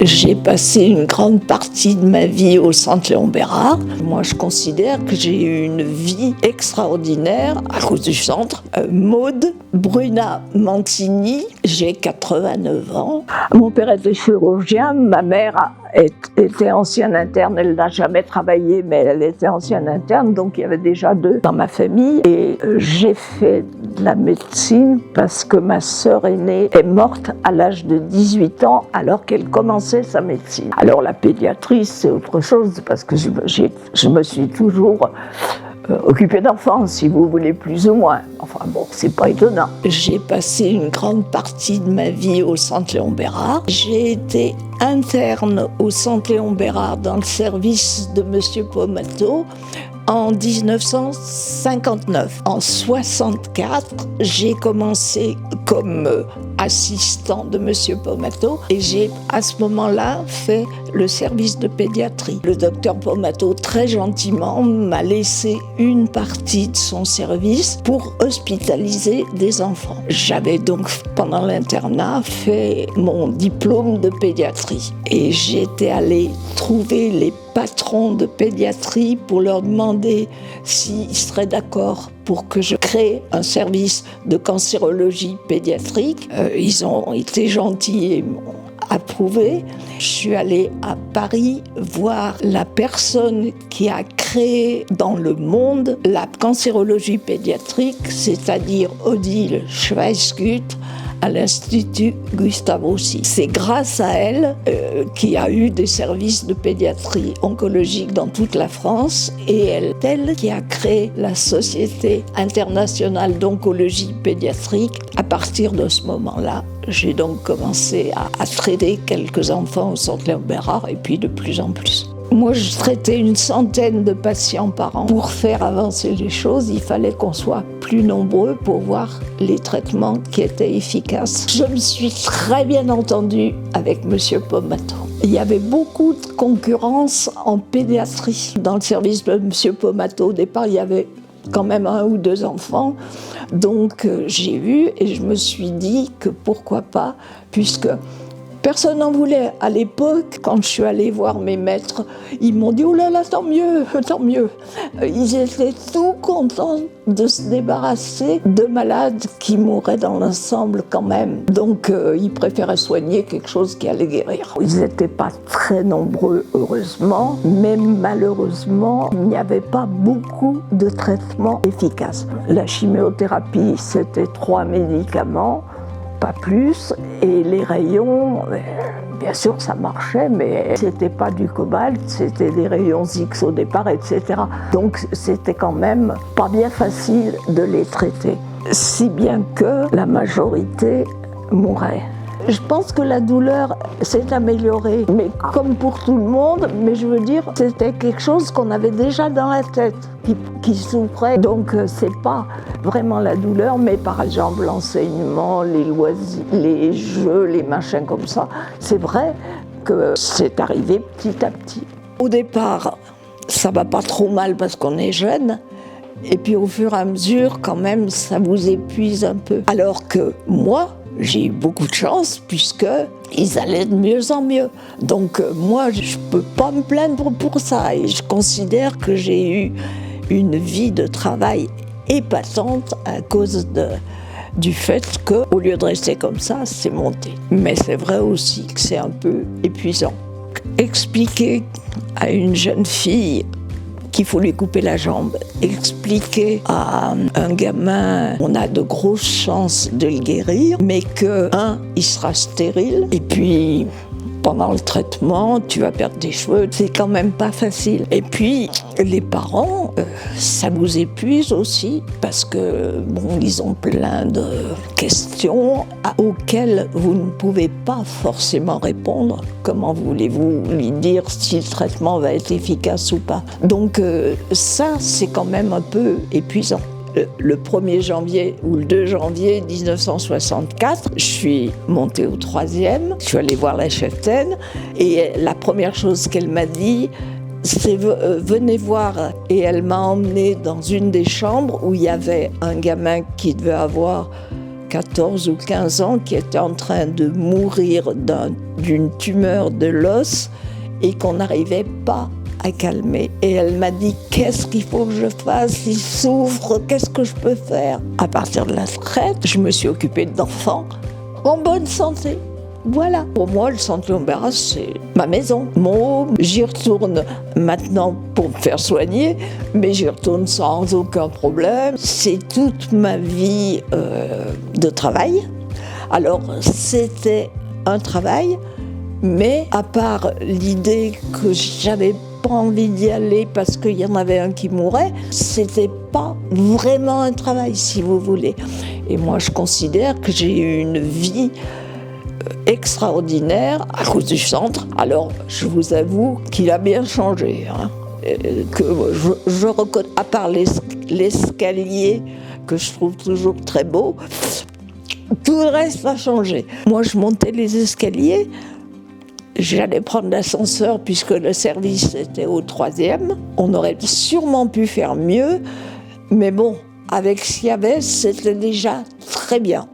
J'ai passé une grande partie de ma vie au Centre Léon Bérard. Moi, je considère que j'ai eu une vie extraordinaire à cause du centre. Maude Bruna Mantini, j'ai 89 ans. Mon père était chirurgien, ma mère était ancienne interne, elle n'a jamais travaillé, mais elle était ancienne interne, donc il y avait déjà deux dans ma famille. Et j'ai fait de la médecine parce que ma sœur aînée est morte à l'âge de 18 ans alors qu'elle commençait sa médecine. Alors la pédiatrie, c'est autre chose parce que je me suis toujours occupée d'enfants, si vous voulez, plus ou moins. Enfin bon, c'est pas étonnant. J'ai passé une grande partie de ma vie au Centre Léon Bérard. J'ai été interne au Centre Léon Bérard dans le service de Monsieur Pomato en 1959. En 1964, j'ai commencé comme assistant de Monsieur Pomato et j'ai à ce moment-là fait le service de pédiatrie. Le docteur Pomato, très gentiment, m'a laissé une partie de son service pour hospitaliser des enfants. J'avais donc pendant l'internat fait mon diplôme de pédiatrie et j'étais allée trouver les patrons de pédiatrie pour leur demander s'ils seraient d'accord pour que je crée un service de cancérologie pédiatrique. Ils ont été gentils et m'ont approuvé. Je suis allée à Paris voir la personne qui a créé dans le monde la cancérologie pédiatrique, c'est-à-dire Odile Schweissgut, à l'Institut Gustave Roussy. C'est grâce à elle qu'il y a eu des services de pédiatrie oncologique dans toute la France et elle qui a créé la Société internationale d'oncologie pédiatrique. À partir de ce moment-là, j'ai donc commencé à traiter quelques enfants au Centre Léon Bérard et puis de plus en plus. Moi, je traitais une centaine de patients par an. Pour faire avancer les choses, il fallait qu'on soit plus nombreux pour voir les traitements qui étaient efficaces. Je me suis très bien entendue avec Monsieur Pomato. Il y avait beaucoup de concurrence en pédiatrie. Dans le service de Monsieur Pomato, au départ, il y avait quand même 1 ou 2 enfants. Donc, j'ai vu et je me suis dit que pourquoi pas, puisque personne n'en voulait. À l'époque, quand je suis allée voir mes maîtres, ils m'ont dit « Oh là là, tant mieux, tant mieux ». Ils étaient tout contents de se débarrasser de malades qui mouraient dans l'ensemble quand même. Donc, ils préféraient soigner quelque chose qui allait guérir. Ils n'étaient pas très nombreux, heureusement, mais malheureusement, il n'y avait pas beaucoup de traitements efficaces. La chimiothérapie, c'était 3 médicaments, pas plus, et les rayons, bien sûr ça marchait, mais c'était pas du cobalt, c'était des rayons X au départ, etc. Donc c'était quand même pas bien facile de les traiter, si bien que la majorité mourait. Je pense que la douleur s'est améliorée, mais comme pour tout le monde, mais je veux dire, c'était quelque chose qu'on avait déjà dans la tête, qui souffrait. Donc c'est pas vraiment la douleur, mais par exemple l'enseignement, les loisirs, les jeux, les machins comme ça, c'est vrai que c'est arrivé petit à petit. Au départ, ça va pas trop mal parce qu'on est jeune, et puis au fur et à mesure, quand même, ça vous épuise un peu. Alors que moi, j'ai eu beaucoup de chance puisqu'ils allaient de mieux en mieux. Donc moi, je ne peux pas me plaindre pour ça. Et je considère que j'ai eu une vie de travail épatante à cause du fait qu'au lieu de rester comme ça, c'est monté. Mais c'est vrai aussi que c'est un peu épuisant. Expliquer à une jeune fille qu'il faut lui couper la jambe, expliquer à un gamin on a de grosses chances de le guérir, mais que, il sera stérile, et puis pendant le traitement, tu vas perdre des cheveux, c'est quand même pas facile. Et puis, les parents, ça vous épuise aussi, parce que, bon, ils ont plein de questions auxquelles vous ne pouvez pas forcément répondre. Comment voulez-vous lui dire si le traitement va être efficace ou pas? Donc, ça, c'est quand même un peu épuisant. Le 1er janvier ou le 2 janvier 1964, je suis montée au 3e, je suis allée voir la cheftaine et la première chose qu'elle m'a dit, c'est venez voir. Et elle m'a emmenée dans une des chambres où il y avait un gamin qui devait avoir 14 ou 15 ans qui était en train de mourir d'une tumeur de l'os et qu'on n'arrivait pas à calmer. Et elle m'a dit, qu'est-ce qu'il faut que je fasse? Il souffre, qu'est-ce que je peux faire? À partir de la retraite, je me suis occupée d'enfants en bonne santé. Voilà. Pour moi, le centre Lombera, c'est ma maison. J'y retourne maintenant pour me faire soigner, mais j'y retourne sans aucun problème. C'est toute ma vie de travail. Alors, c'était un travail, mais à part l'idée que j'avais pas envie d'y aller parce qu'il y en avait un qui mourait, c'était pas vraiment un travail, si vous voulez. Et moi, je considère que j'ai eu une vie extraordinaire à cause du centre. Alors, je vous avoue qu'il a bien changé. Que je reconnais, à part l'escalier que je trouve toujours très beau, tout le reste a changé. Moi, je montais les escaliers. J'allais prendre l'ascenseur puisque le service était au 3e. On aurait sûrement pu faire mieux, mais bon, avec ce qu'il y avait, c'était déjà très bien.